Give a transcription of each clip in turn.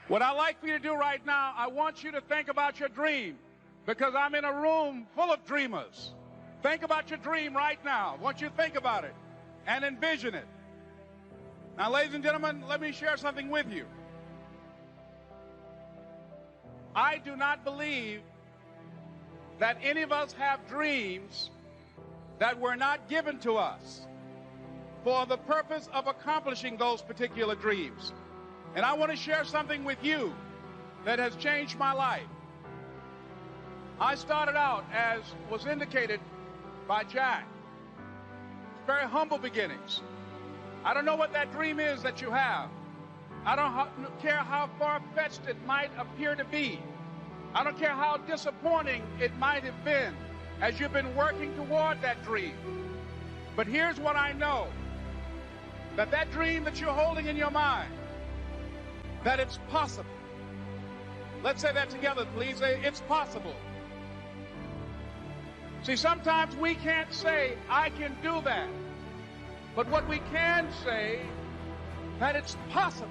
What I'd like for you to do right now, I want you to think about your dream, because I'm in a room full of dreamers. Think about your dream right now. I want you to think about it and envision it. Now, ladies and gentlemen, let me share something with you. I do not believe that any of us have dreams that were not given to us for the purpose of accomplishing those particular dreams. And I want to share something with you that has changed my life. I started out, as was indicated by Jack, very humble beginnings. I don't know what that dream is that you have. I don't care how far-fetched it might appear to be. I don't care how disappointing it might have been as you've been working toward that dream. But here's what I know, that dream that you're holding in your mind, that it's possible. Let's say that together, please. Say, it's possible. See, sometimes we can't say, I can do that. But what we can say, that it's possible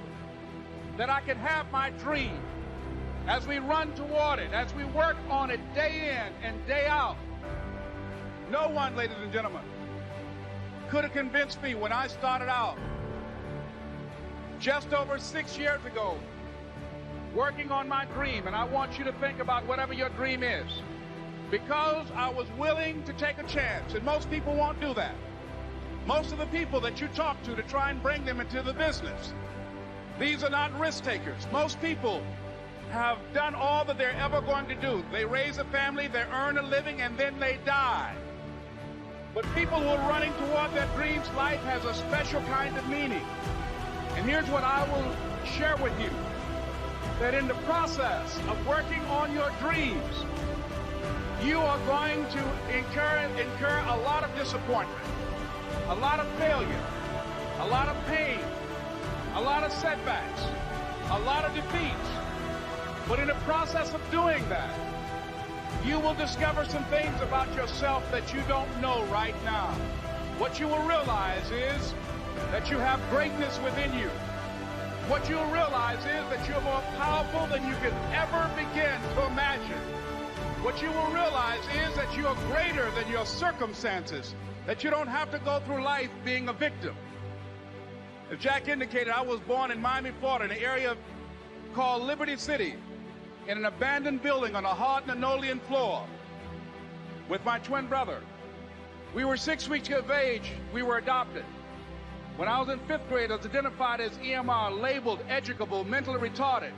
that I can have my dream as we run toward it, as we work on it day in and day out. No one, ladies and gentlemen, could have convinced me when I started out just over 6 years ago, working on my dream. And I want you to think about whatever your dream is, because I was willing to take a chance. And most people won't do that. Most of the people that you talk to try and bring them into the business, these are not risk takers. Most people have done all that they're ever going to do. They raise a family, they earn a living, and then they die. But people who are running toward their dreams, life has a special kind of meaning. And here's what I will share with you, that in the process of working on your dreams, you are going to incur a lot of disappointment, a lot of failure, a lot of pain, a lot of setbacks, a lot of defeats. But in the process of doing that, you will discover some things about yourself that you don't know right now. What you will realize is that you have greatness within you. What you'll realize is that you're more powerful than you can ever begin to imagine. What you will realize is that you are greater than your circumstances, that you don't have to go through life being a victim. As Jack indicated, I was born in Miami, Florida, in an area called Liberty City, in an abandoned building on a hard linoleum floor with my twin brother. We were 6 weeks of age. We were adopted. When I was in 5th grade, I was identified as EMR, labeled educable, mentally retarded,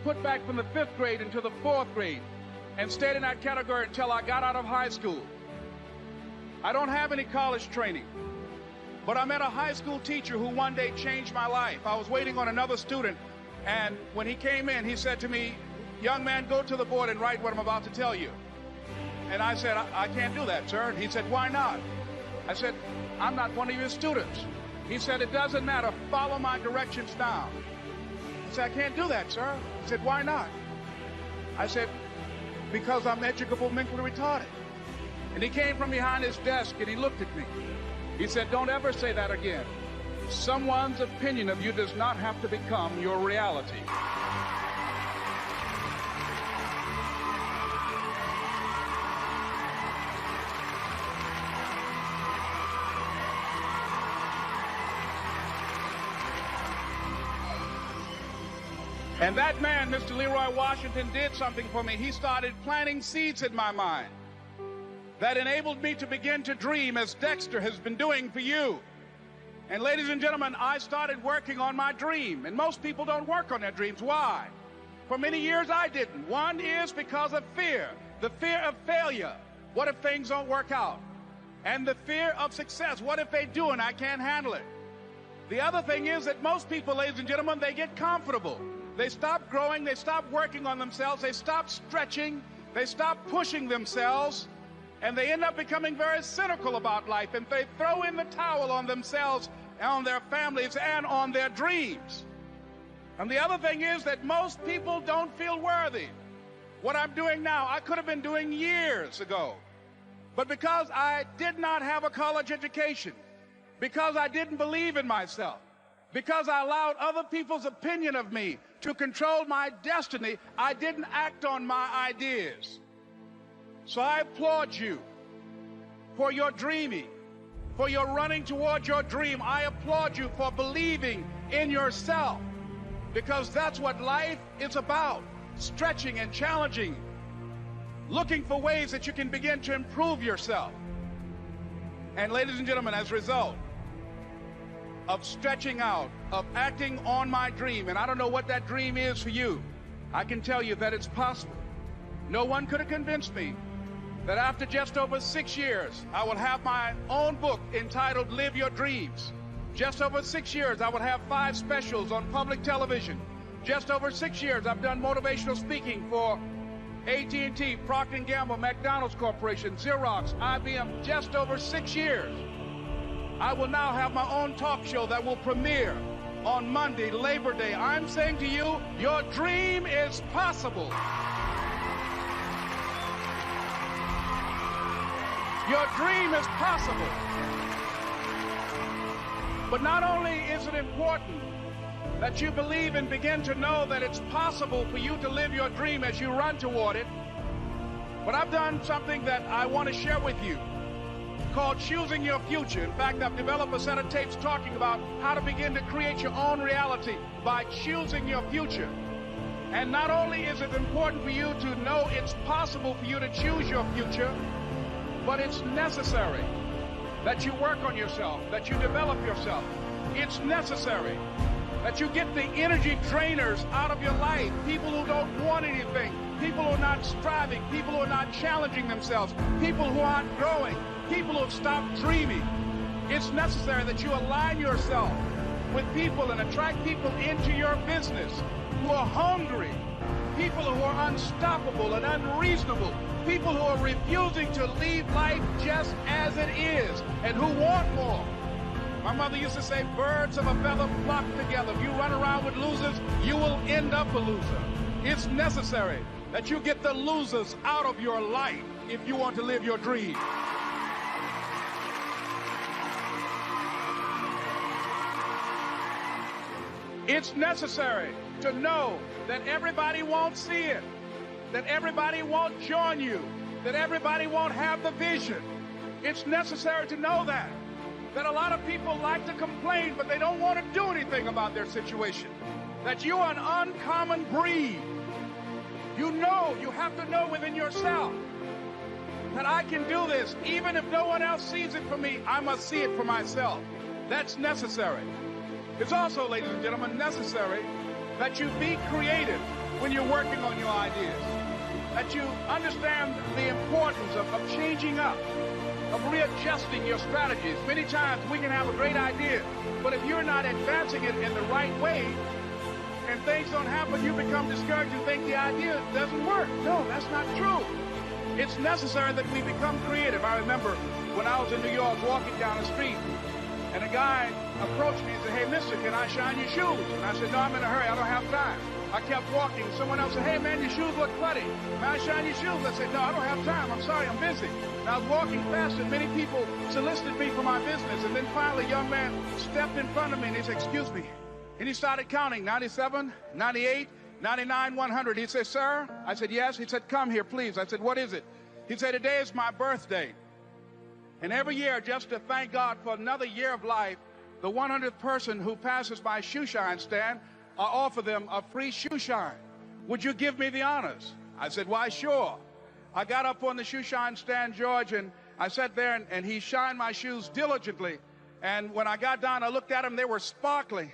put back from the 5th grade into the 4th grade, and stayed in that category until I got out of high school. I don't have any college training, but I met a high school teacher who one day changed my life. I was waiting on another student, and when he came in, he said to me, "Young man, go to the board and write what I'm about to tell you." And I said, I can't do that, sir. And he said, "Why not?" I said, "I'm not one of your students." He said, "It doesn't matter. Follow my directions now." I said, "I can't do that, sir." He said, "Why not?" I said, "Because I'm educable, mentally retarded." And he came from behind his desk and he looked at me. He said, "Don't ever say that again. Someone's opinion of you does not have to become your reality." And that man, Mr. Leroy Washington, did something for me. He started planting seeds in my mind that enabled me to begin to dream, as Dexter has been doing for you. And ladies and gentlemen, I started working on my dream. And most people don't work on their dreams. Why? For many years I didn't. One is because of fear. The fear of failure. What if things don't work out? And the fear of success. What if they do and I can't handle it? The other thing is that most people, ladies and gentlemen, they get comfortable. They stop growing, they stop working on themselves, they stop stretching, they stop pushing themselves, and they end up becoming very cynical about life, and they throw in the towel on themselves, on their families, and on their dreams. And the other thing is that most people don't feel worthy. What I'm doing now, I could have been doing years ago. But because I did not have a college education, because I didn't believe in myself, Because I allowed other people's opinion of me to control my destiny, I didn't act on my ideas. So I applaud you for your dreaming, for your running toward your dream. I applaud you for believing in yourself, because that's what life is about, stretching and challenging, looking for ways that you can begin to improve yourself. And ladies and gentlemen, as a result of stretching out, of acting on my dream, and I don't know what that dream is for you, I can tell you that it's possible. No one could have convinced me that after just over 6 years, I will have my own book entitled Live Your Dreams. Just over 6 years, I would have 5 specials on public television. Just over 6 years, I've done motivational speaking for AT&T, Procter & Gamble, McDonald's Corporation, Xerox, IBM. Just over 6 years. I will now have my own talk show that will premiere on Monday, Labor Day. I'm saying to you, your dream is possible. Your dream is possible. But not only is it important that you believe and begin to know that it's possible for you to live your dream as you run toward it, but I've done something that I want to share with you called Choosing Your Future. In fact, I've developed a set of tapes talking about how to begin to create your own reality by choosing your future. And not only is it important for you to know it's possible for you to choose your future, but it's necessary that you work on yourself, that you develop yourself. It's necessary that you get the energy drainers out of your life, people who don't want anything, people who are not striving, people who are not challenging themselves, people who aren't growing, people who have stopped dreaming. It's necessary that you align yourself with people and attract people into your business who are hungry, people who are unstoppable and unreasonable, people who are refusing to leave life just as it is and who want more. My mother used to say, birds of a feather flock together. If you run around with losers, you will end up a loser. It's necessary that you get the losers out of your life if you want to live your dream. It's necessary to know that everybody won't see it, that everybody won't join you, that everybody won't have the vision. It's necessary to know that a lot of people like to complain, but they don't want to do anything about their situation, that you are an uncommon breed. You know, you have to know within yourself that I can do this. Even if no one else sees it for me, I must see it for myself. That's necessary. It's also, ladies and gentlemen, necessary that you be creative when you're working on your ideas, that you understand the importance of changing up, of readjusting your strategies. Many times we can have a great idea, but if you're not advancing it in the right way and things don't happen, you become discouraged and think the idea doesn't work. No, that's not true. It's necessary that we become creative. I remember when I was in New York walking down the street, and a guy approached me and said, "Hey, mister, can I shine your shoes?" And I said, "No, I'm in a hurry. I don't have time." I kept walking. Someone else said, "Hey, man, your shoes look funny. May I shine your shoes?" I said, "No, I don't have time. I'm sorry, I'm busy." And I was walking fast, and many people solicited me for my business. And then finally, a young man stepped in front of me, and he said, "Excuse me." And he started counting, 97, 98, 99, 100. He said, "Sir?" I said, "Yes." He said, "Come here, please." I said, "What is it?" He said, "Today is my birthday. And every year, just to thank God for another year of life, the 100th person who passes my shoe shine stand, I offer them a free shoe shine. Would you give me the honors?" I said, "Why, sure." I got up on the shoe shine stand, George, and I sat there, and he shined my shoes diligently. And when I got down, I looked at them, they were sparkling.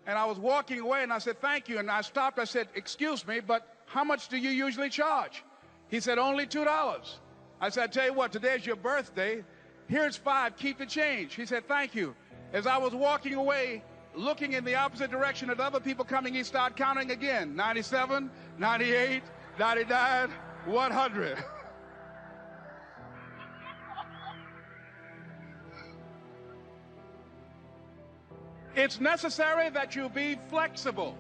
And I was walking away, and I said, "Thank you." And I stopped. I said, "Excuse me, but how much do you usually charge?" He said, "Only $2. I said, "I tell you what, today's your birthday. Here's $5, keep the change." He said, "Thank you." As I was walking away, looking in the opposite direction at other people coming, he started counting again. 97, 98, 99, 100. It's necessary that you be flexible,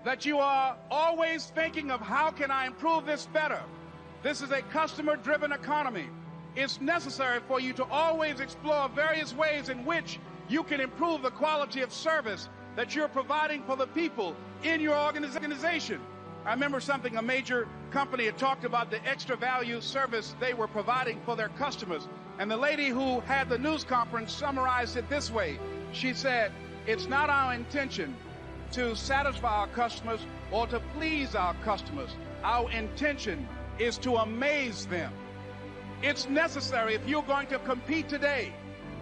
that you are always thinking of how can I improve this better. This is a customer-driven economy. It's necessary for you to always explore various ways in which you can improve the quality of service that you're providing for the people in your organization. I remember something a major company had talked about, the extra value service they were providing for their customers. And the lady who had the news conference summarized it this way. She said, it's not our intention to satisfy our customers or to please our customers. Our intention is to amaze them. It's necessary, if you're going to compete today,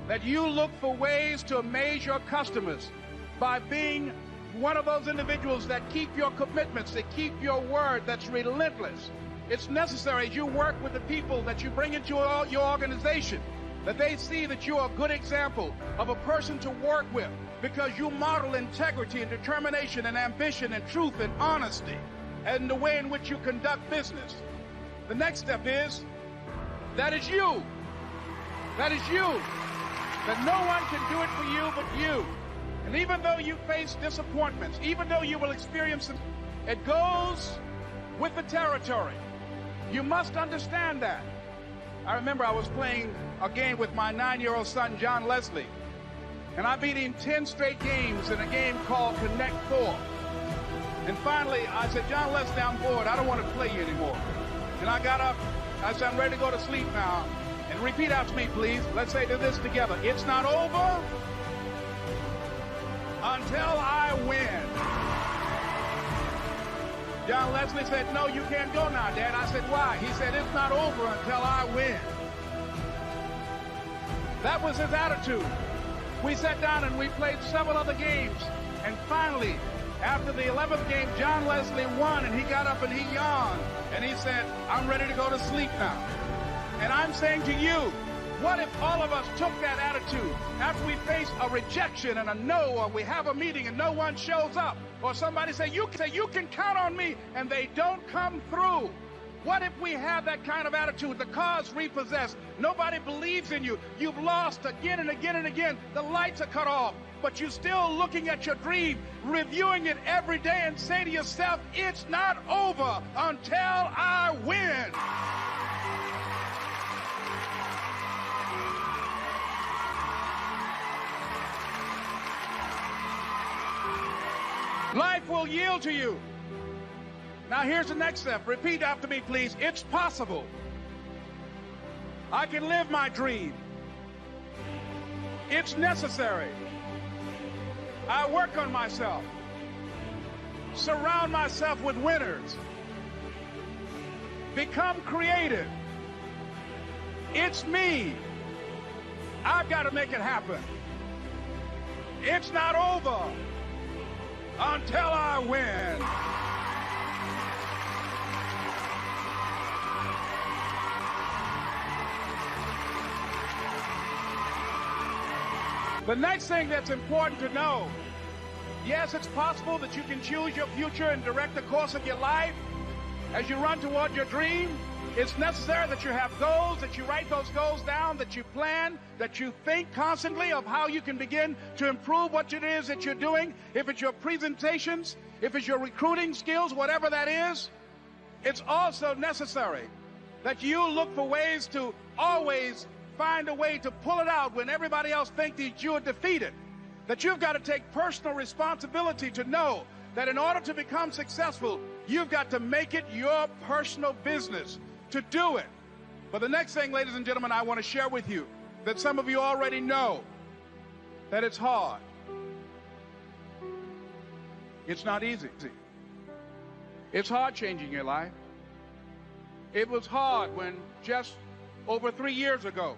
that you look for ways to amaze your customers by being one of those individuals that keep your commitments, that keep your word, that's relentless. It's necessary as you work with the people that you bring into your organization, that they see that you're a good example of a person to work with, because you model integrity and determination and ambition and truth and honesty and the way in which you conduct business. The next step is, that is you. That is you. That no one can do it for you but you. And even though you face disappointments, even though you will experience them, it goes with the territory. You must understand that. I remember I was playing a game with my 9-year-old son, John Leslie, and I beat him 10 straight games in a game called Connect 4. And finally, I said, John Leslie, I'm bored. I don't want to play you anymore. And I got up. I said, I'm ready to go to sleep now. And repeat after me, please. Let's say this together. It's not over until I win. John Leslie said, no, you can't go now, Dad. I said, why? He said, it's not over until I win. That was his attitude. We sat down and we played several other games. And finally, after the 11th game, John Leslie won, and he got up and he yawned. And he said, I'm ready to go to sleep now. And I'm saying to you, what if all of us took that attitude after we face a rejection and a no, or we have a meeting and no one shows up, or somebody say, you can count on me, and they don't come through? What if we have that kind of attitude? The car's repossessed. Nobody believes in you. You've lost again and again and again. The lights are cut off, but you're still looking at your dream, reviewing it every day, and say to yourself, it's not over until I win. Life will yield to you. Now here's the next step. Repeat after me, please. It's possible. I can live my dream. It's necessary. I work on myself. Surround myself with winners. Become creative. It's me. I've got to make it happen. It's not over until I win. The next thing that's important to know, yes, it's possible that you can choose your future and direct the course of your life as you run toward your dream. It's necessary that you have goals, that you write those goals down, that you plan, that you think constantly of how you can begin to improve what it is that you're doing. If it's your presentations, if it's your recruiting skills, whatever that is, it's also necessary that you look for ways to always find a way to pull it out when everybody else thinks that you're defeated. That you've got to take personal responsibility to know that in order to become successful, you've got to make it your personal business to do it. But the next thing, ladies and gentlemen, I want to share with you that some of you already know that it's hard. It's not easy. It's hard changing your life. It was hard when just over 3 years ago,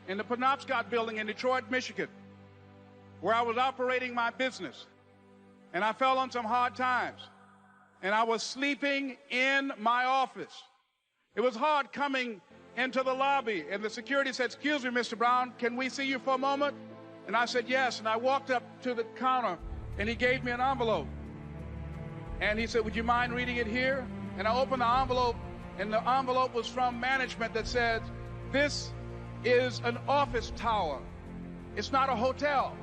in the Penobscot building in Detroit, Michigan, where I was operating my business, and I fell on some hard times, and I was sleeping in my office. It was hard coming into the lobby, and the security said, excuse me, Mr. Brown, can we see you for a moment? And I said, yes, and I walked up to the counter, and he gave me an envelope. And he said, would you mind reading it here? And I opened the envelope, and the envelope was from management that said, this is an office tower. It's not a hotel.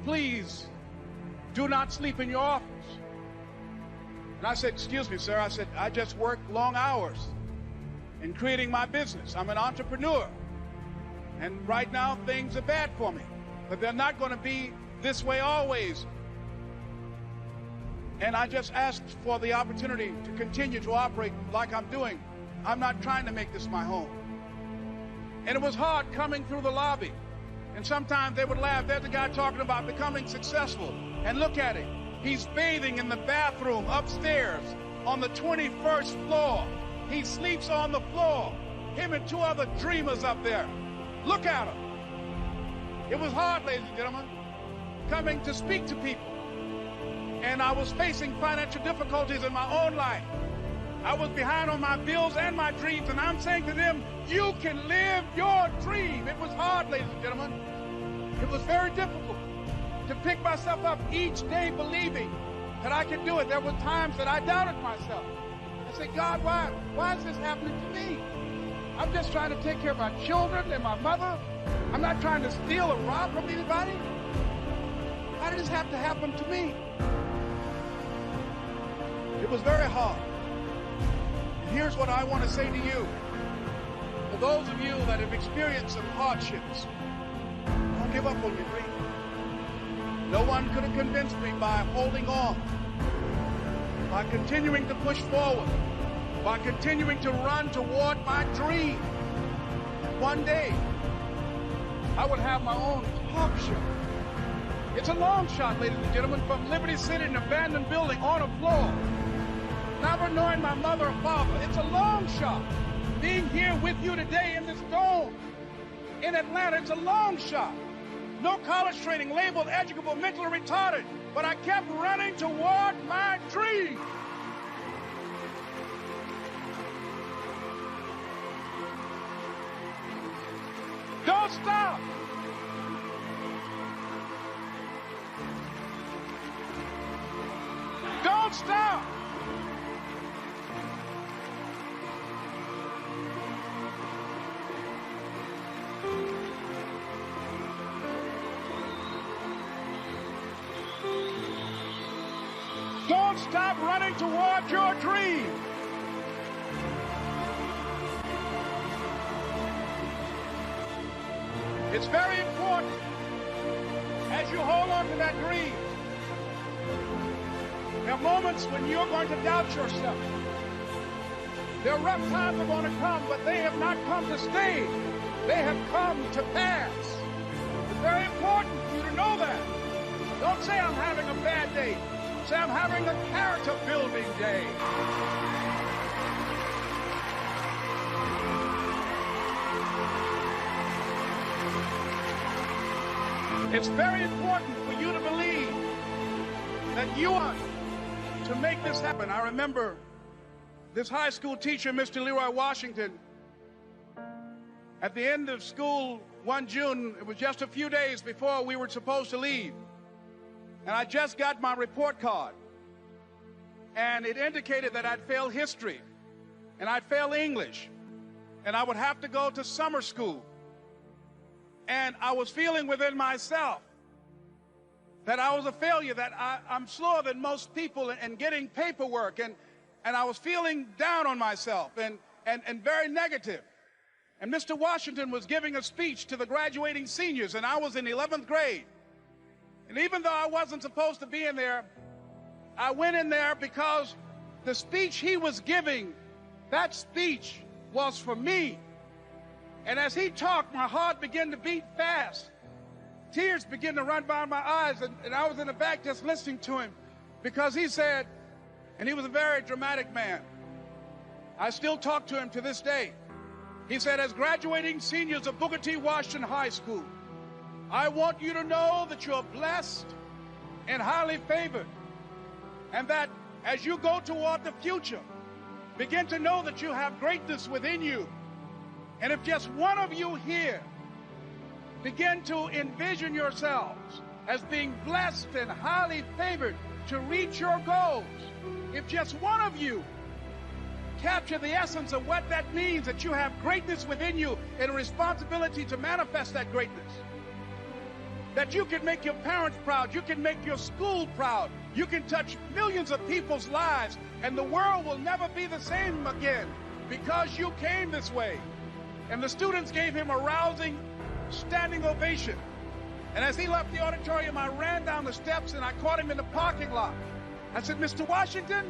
Please do not sleep in your office. And I said, excuse me, sir. I said, I just work long hours in creating my business. I'm an entrepreneur. And right now, things are bad for me. But they're not going to be this way always. And I just asked for the opportunity to continue to operate like I'm doing. I'm not trying to make this my home. And it was hard coming through the lobby. And sometimes they would laugh. There's a guy talking about becoming successful. And look at him. He's bathing in the bathroom upstairs on the 21st floor. He sleeps on the floor. Him and two other dreamers up there. Look at him. It was hard, ladies and gentlemen, coming to speak to people. And I was facing financial difficulties in my own life. I was behind on my bills and my dreams, and I'm saying to them, you can live your dream. It was hard, ladies and gentlemen. It was very difficult to pick myself up each day believing that I could do it. There were times that I doubted myself. I said, God, why is this happening to me? I'm just trying to take care of my children and my mother. I'm not trying to steal or rob from anybody. Why did this have to happen to me? It was very hard. And here's what I want to say to you. For those of you that have experienced some hardships, don't give up on your dream. No one could have convinced me by holding on, by continuing to push forward, by continuing to run toward my dream. One day, I would have my own talk show. It's a long shot, ladies and gentlemen, from Liberty City, an abandoned building on a floor. Never knowing my mother or father. It's a long shot. Being here with you today in this dome in Atlanta, it's a long shot. No college training, labeled educable, mentally retarded, but I kept running toward my dream. Don't stop. Don't stop. Don't stop running toward your dream. It's very important as you hold on to that dream. There are moments when you're going to doubt yourself. There are rough times are going to come, but they have not come to stay. They have come to pass. It's very important for you to know that. Don't say I'm having a bad day. Say I'm having a character building day. It's very important for you to believe that you are to make this happen. I remember this high school teacher, Mr. Leroy Washington, at the end of school one June, it was just a few days before we were supposed to leave. And I just got my report card. And it indicated that I'd failed history. And I'd failed English. And I would have to go to summer school. And I was feeling within myself that I was a failure, that I'm slower than most people in getting paperwork. And I was feeling down on myself and very negative. And Mr. Washington was giving a speech to the graduating seniors, and I was in 11th grade. And even though I wasn't supposed to be in there, I went in there because the speech he was giving, that speech was for me. And as he talked, my heart began to beat fast. Tears began to run down my eyes, and I was in the back just listening to him because he said, and he was a very dramatic man. I still talk to him to this day. He said, as graduating seniors of Booker T. Washington High School, I want you to know that you're blessed and highly favored, and that as you go toward the future, begin to know that you have greatness within you. And if just one of you here begin to envision yourselves as being blessed and highly favored to reach your goals, if just one of you capture the essence of what that means, that you have greatness within you and a responsibility to manifest that greatness, that you can make your parents proud, you can make your school proud, you can touch millions of people's lives, and the world will never be the same again because you came this way. And the students gave him a rousing standing ovation. And as he left the auditorium, I ran down the steps and I caught him in the parking lot. I said, Mr. Washington?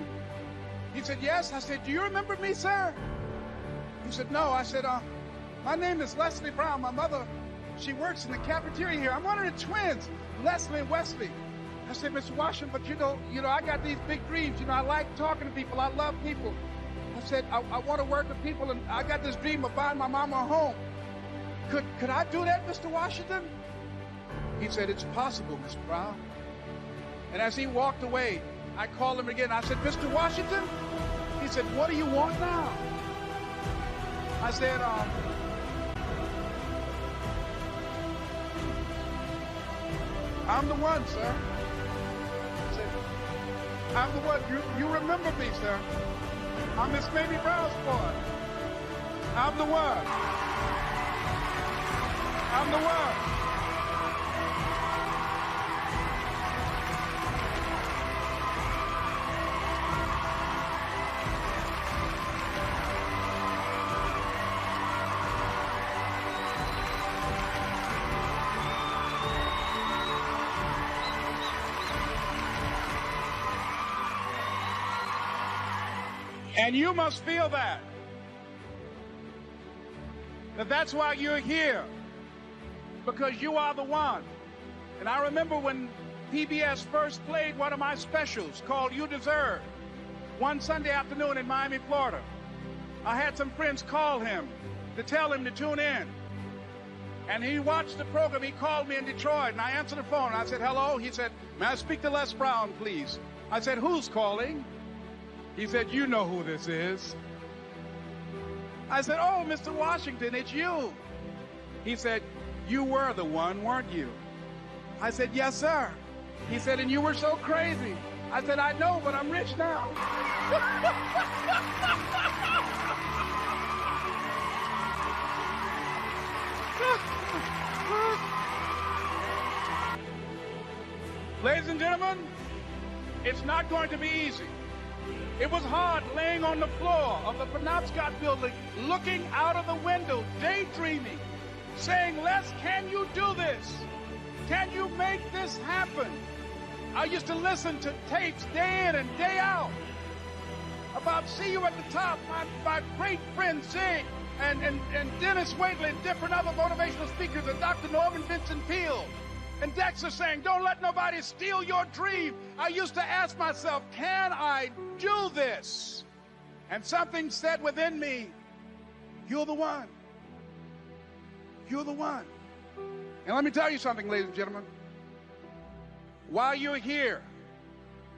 He said, yes. I said, do you remember me, sir? He said, no. I said, my name is Leslie Brown. My mother, she works in the cafeteria here. I'm one of the twins, Leslie and Wesley. I said, Mr. Washington, but you know, I got these big dreams. You know, I like talking to people. I love people. I said, I want to work with people, and I got this dream of buying my mama a home. Could I do that, Mr. Washington? He said, it's possible, Mr. Brown. And as he walked away, I called him again. I said, Mr. Washington? He said, what do you want now? I said, I'm the one, sir. I said, I'm the one. You remember me, sir. I'm Miss Mamie Brown's boy. I'm the one. I'm the one. And you must feel that's why you're here, because you are the one. And I remember when PBS first played one of my specials called You Deserve, one Sunday afternoon in Miami, Florida. I had some friends call him to tell him to tune in. And he watched the program. He called me in Detroit, and I answered the phone. I said, hello. He said, may I speak to Les Brown, please? I said, who's calling? He said, you know who this is. I said, oh, Mr. Washington, it's you. He said, you were the one, weren't you? I said, yes, sir. He said, and you were so crazy. I said, I know, but I'm rich now. Ladies and gentlemen, it's not going to be easy. It was hard laying on the floor of the Penobscot building, looking out of the window, daydreaming, saying, Les, can you do this? Can you make this happen? I used to listen to tapes day in and day out about See You at the Top, my great friend Zig and Dennis Waitley and different other motivational speakers, and Dr. Norman Vincent Peale. And Dexter saying, don't let nobody steal your dream. I used to ask myself, can I do this? And something said within me, you're the one. You're the one. And let me tell you something, ladies and gentlemen. While you're here,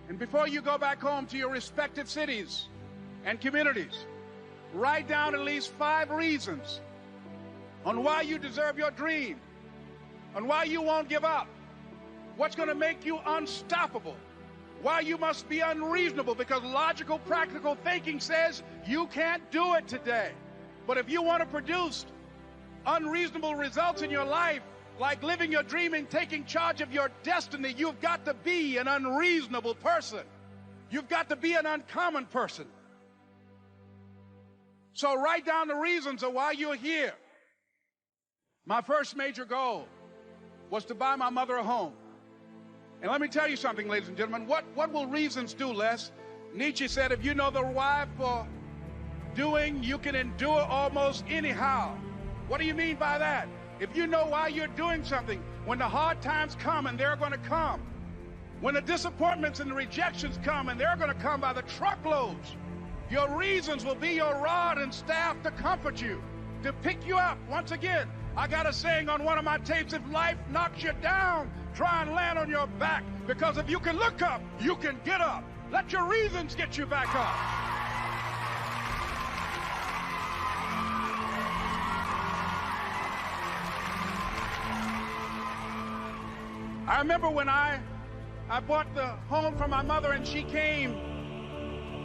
and before you go back home to your respective cities and communities, write down at least 5 reasons on why you deserve your dream, on why you won't give up, what's going to make you unstoppable, why you must be unreasonable, because logical, practical thinking says you can't do it today. But if you want to produce unreasonable results in your life, like living your dream and taking charge of your destiny, you've got to be an unreasonable person. You've got to be an uncommon person. So write down the reasons of why you're here. My first major goal was to buy my mother a home. And let me tell you something, ladies and gentlemen. What will reasons do, Les? Nietzsche said, if you know the why for doing, you can endure almost anyhow. What do you mean by that? If you know why you're doing something, when the hard times come, and they're going to come, when the disappointments and the rejections come, and they're going to come by the truckloads, your reasons will be your rod and staff to comfort you, to pick you up. Once again, I got a saying on one of my tapes, if life knocks you down, try and land on your back, because if you can look up, you can get up. Let your reasons get you back up. I remember when I bought the home for my mother, and she came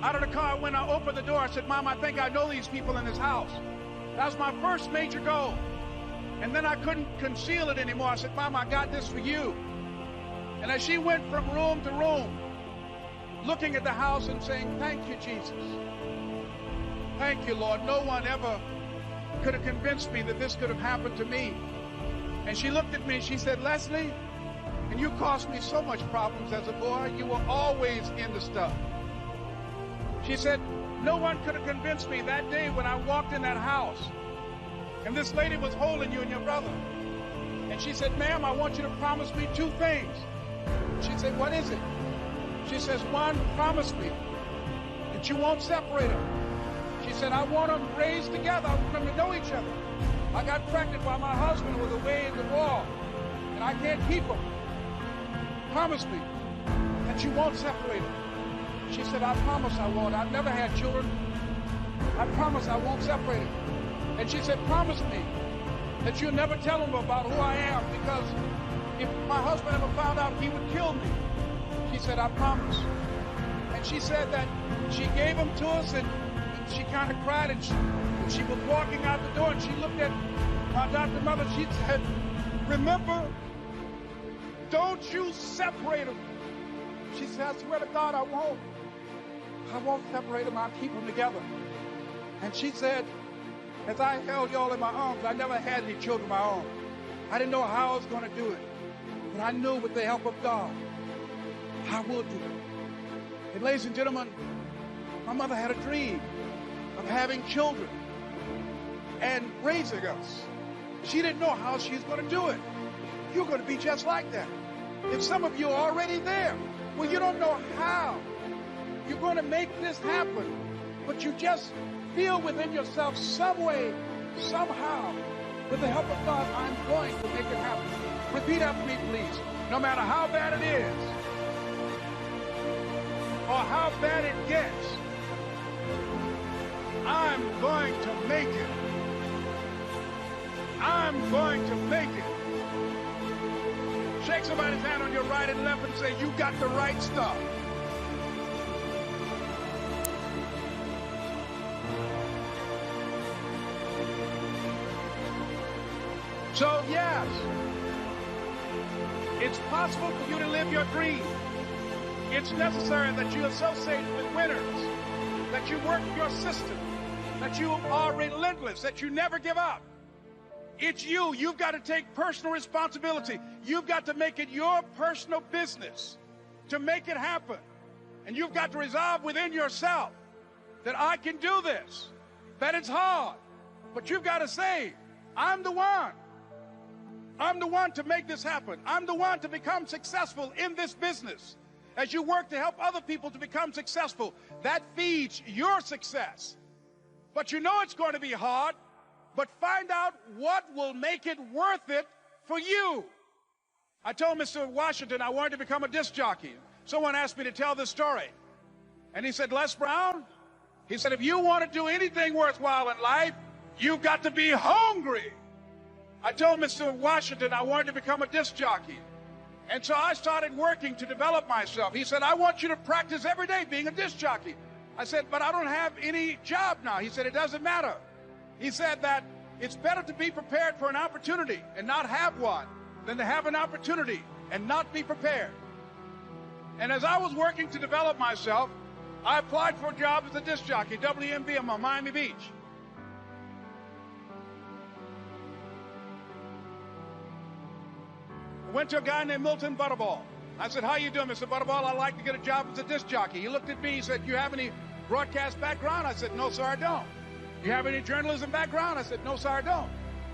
out of the car. When I opened the door, I said, Mom, I think I know these people in this house. That was my first major goal. And then I couldn't conceal it anymore. I said, Mom, I got this for you. And as she went from room to room, looking at the house and saying, thank you, Jesus. Thank you, Lord. No one ever could have convinced me that this could have happened to me. And she looked at me and she said, Leslie, And you caused me so much problems as a boy. You were always into stuff. She said, no one could have convinced me that day when I walked in that house and this lady was holding you and your brother. And she said, ma'am, I want you to promise me 2 things. She said, what is it? She says, 1, promise me that you won't separate them. She said, I want them raised together. I want them to know each other. I got pregnant while my husband was away in the war, and I can't keep them. Promise me that you won't separate them. She said, I promise I won't. I've never had children. I promise I won't separate them. And she said, promise me that you'll never tell them about who I am, because if my husband ever found out, he would kill me. She said, I promise. And she said that she gave them to us, and she kind of cried, and she was walking out the door, and she looked at my adopted mother. She said, remember, don't you separate them. She said, I swear to God, I won't. I won't separate them. I'll keep them together. And she said, as I held y'all in my arms, I never had any children of my own. I didn't know how I was going to do it. But I knew with the help of God, I would do it. And ladies and gentlemen, my mother had a dream of having children and raising us. She didn't know how she was going to do it. You're going to be just like that. If some of you are already there, well, you don't know how you're going to make this happen, but you just feel within yourself some way, somehow, with the help of God, I'm going to make it happen. Repeat after me, please. No matter how bad it is, or how bad it gets, I'm going to make it. I'm going to make it. Shake somebody's hand on your right and left and say, you got the right stuff. So yes, it's possible for you to live your dream. It's necessary that you associate with winners, that you work your system, that you are relentless, that you never give up. It's you. You've got to take personal responsibility. You've got to make it your personal business to make it happen. And you've got to resolve within yourself that I can do this, that it's hard, but you've got to say, I'm the one. I'm the one to make this happen. I'm the one to become successful in this business. As you work to help other people to become successful, that feeds your success. But you know it's going to be hard, but find out what will make it worth it for you. I told Mr. Washington I wanted to become a disc jockey. Someone asked me to tell this story. And he said, Les Brown, he said, if you want to do anything worthwhile in life, you've got to be hungry. I told Mr. Washington I wanted to become a disc jockey. And so I started working to develop myself. He said, I want you to practice every day being a disc jockey. I said, but I don't have any job now. He said, it doesn't matter. He said that it's better to be prepared for an opportunity and not have one than to have an opportunity and not be prepared. And as I was working to develop myself, I applied for a job as a disc jockey, WMBM on Miami Beach. Went to a guy named Milton Butterball. I said, how you doing, Mr. Butterball? I'd like to get a job as a disc jockey. He looked at me, he said, you have any broadcast background? I said, no, sir, I don't. You have any journalism background? I said, no, sir, I don't.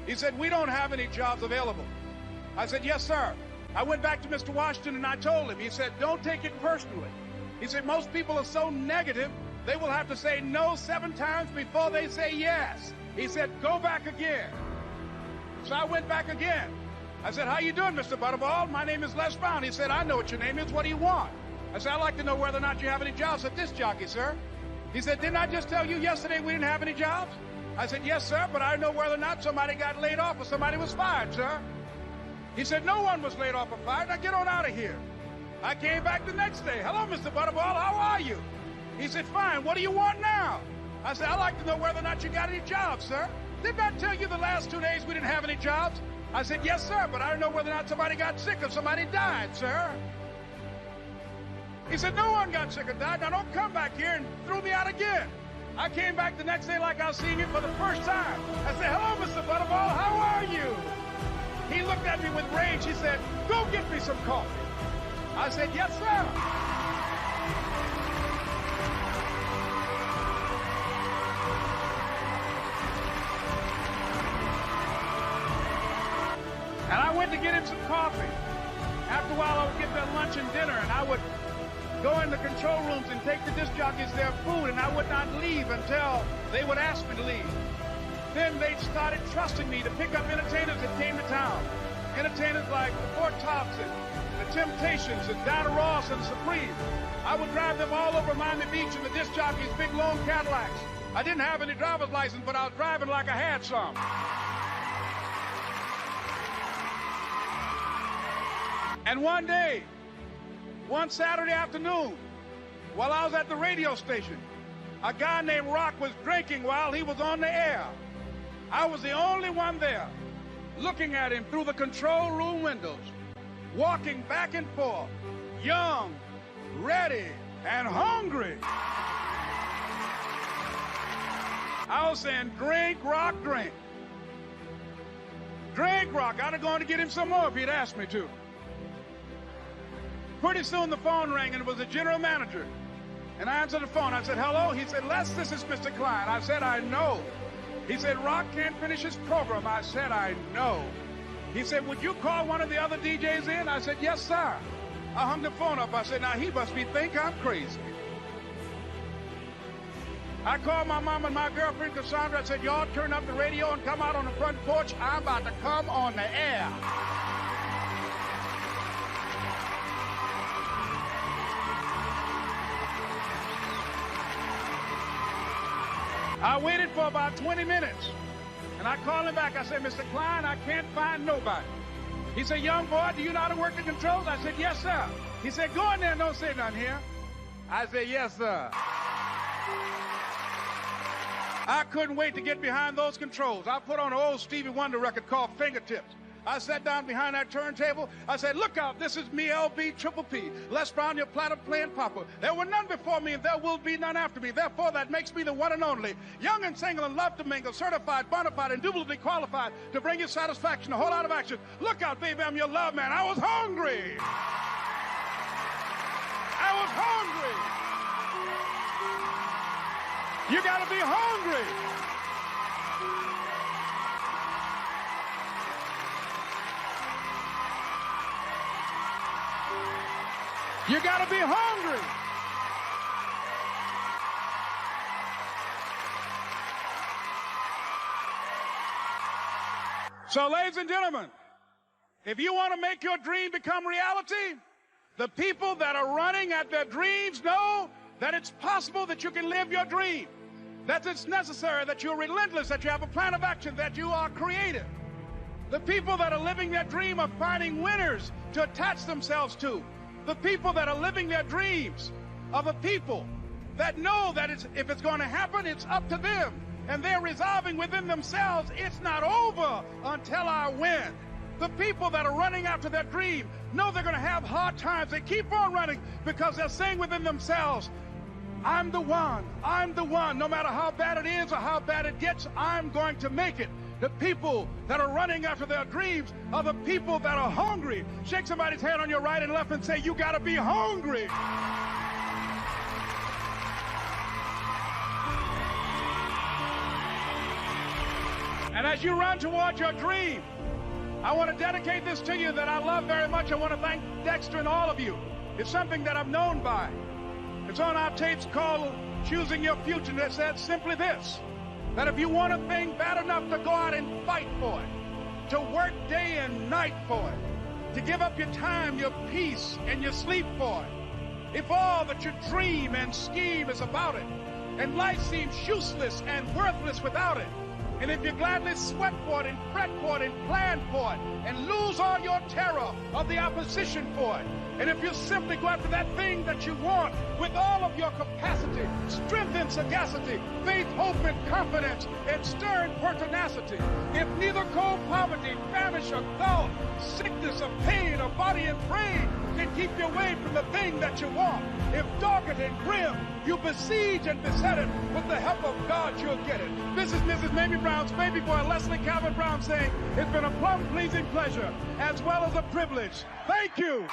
He said, we don't have any jobs available. I said, yes, sir. I went back to Mr. Washington and I told him. He said, don't take it personally. He said, most people are so negative, they will have to say no 7 times before they say yes. He said, go back again. So I went back again. I said, how you doing, Mr. Butterball? My name is Les Brown. He said, I know what your name is. What do you want? I said, I'd like to know whether or not you have any jobs at disc jockey, sir. He said, didn't I just tell you yesterday we didn't have any jobs? I said, yes, sir, but I know whether or not somebody got laid off or somebody was fired, sir. He said, no one was laid off or fired. Now get on out of here. I came back the next day. Hello, Mr. Butterball. How are you? He said, fine. What do you want now? I said, I'd like to know whether or not you got any jobs, sir. Didn't I tell you the last 2 days we didn't have any jobs? I said, yes, sir, but I don't know whether or not somebody got sick or somebody died, sir. He said, no one got sick or died. Now don't come back here and throw me out again. I came back the next day like I was seeing you for the first time. I said, hello, Mr. Butterball, how are you? He looked at me with rage. He said, "Go get me some coffee." I said, "Yes, sir." And I went to get him some coffee. After a while, I would get their lunch and dinner, and I would go in the control rooms and take the disc jockeys their food, and I would not leave until they would ask me to leave. Then they started trusting me to pick up entertainers that came to town. Entertainers like the Four Tops and the Temptations and Diana Ross and Supreme. I would drive them all over Miami Beach in the disc jockeys' big long Cadillacs. I didn't have any driver's license, but I was driving like I had some. And one day, one Saturday afternoon, while I was at the radio station, a guy named Rock was drinking while he was on the air. I was the only one there, looking at him through the control room windows, walking back and forth, young, ready, and hungry. I was saying, "Drink, Rock, drink. Drink, Rock." I'd have gone to get him some more if he'd asked me to. Pretty soon the phone rang, and it was the general manager. And I answered the phone. I said, "Hello?" He said, "Les, this is Mr. Klein." I said, "I know." He said, "Rock can't finish his program." I said, "I know." He said, "Would you call one of the other DJs in?" I said, "Yes, sir." I hung the phone up. I said, "Now he must think I'm crazy." I called my mom and my girlfriend, Cassandra. I said, "Y'all turn up the radio and come out on the front porch. I'm about to come on the air." I waited for about 20 minutes, and I called him back. I said, "Mr. Klein, I can't find nobody." He said, "Young boy, do you know how to work the controls?" I said, "Yes, sir." He said, "Go in there and don't say nothing here." I said, "Yes, sir." I couldn't wait to get behind those controls. I put on an old Stevie Wonder record called Fingertips. I sat down behind that turntable. I said, "Look out, this is me, LB Triple P, Les Brown, your platter playing papa. There were none before me, and there will be none after me. Therefore, that makes me the one and only. Young and single and love to mingle, certified, bona fide, indubitably qualified to bring you satisfaction, a whole lot of action. Look out, baby, I'm your love man." I was hungry. I was hungry. You got to be hungry. You got to be hungry. So, ladies and gentlemen, if you want to make your dream become reality, the people that are running at their dreams know that it's possible that you can live your dream, that it's necessary, that you're relentless, that you have a plan of action, that you are creative. The people that are living their dream are finding winners to attach themselves to. The people that are living their dreams are the people that know that if it's going to happen, it's up to them. And they're resolving within themselves, it's not over until I win. The people that are running after their dream know they're going to have hard times. They keep on running because they're saying within themselves, "I'm the one. I'm the one. No matter how bad it is or how bad it gets, I'm going to make it." The people that are running after their dreams are the people that are hungry. Shake somebody's hand on your right and left and say, "You got to be hungry." And as you run towards your dream, I want to dedicate this to you that I love very much. I want to thank Dexter and all of you. It's something that I'm known by. It's on our tapes called Choosing Your Future, and it says simply this: that if you want a thing bad enough to go out and fight for it, to work day and night for it, to give up your time, your peace, and your sleep for it, if all that you dream and scheme is about it, and life seems useless and worthless without it, and if you gladly sweat for it and fret for it and plan for it, and lose all your terror of the opposition for it, And if you simply go after that thing that you want with all of your capacity, strength and sagacity, faith, hope and confidence, and stern pertinacity, if neither cold poverty, famish or thought, sickness or pain or body and brain can keep you away from the thing that you want, if dogged and grim, you besiege and beset it, with the help of God you'll get it. This is Mrs. Mamie Brown's baby boy, Leslie Calvin Brown, saying, it's been a plum-pleasing pleasure as well as a privilege. Thank you.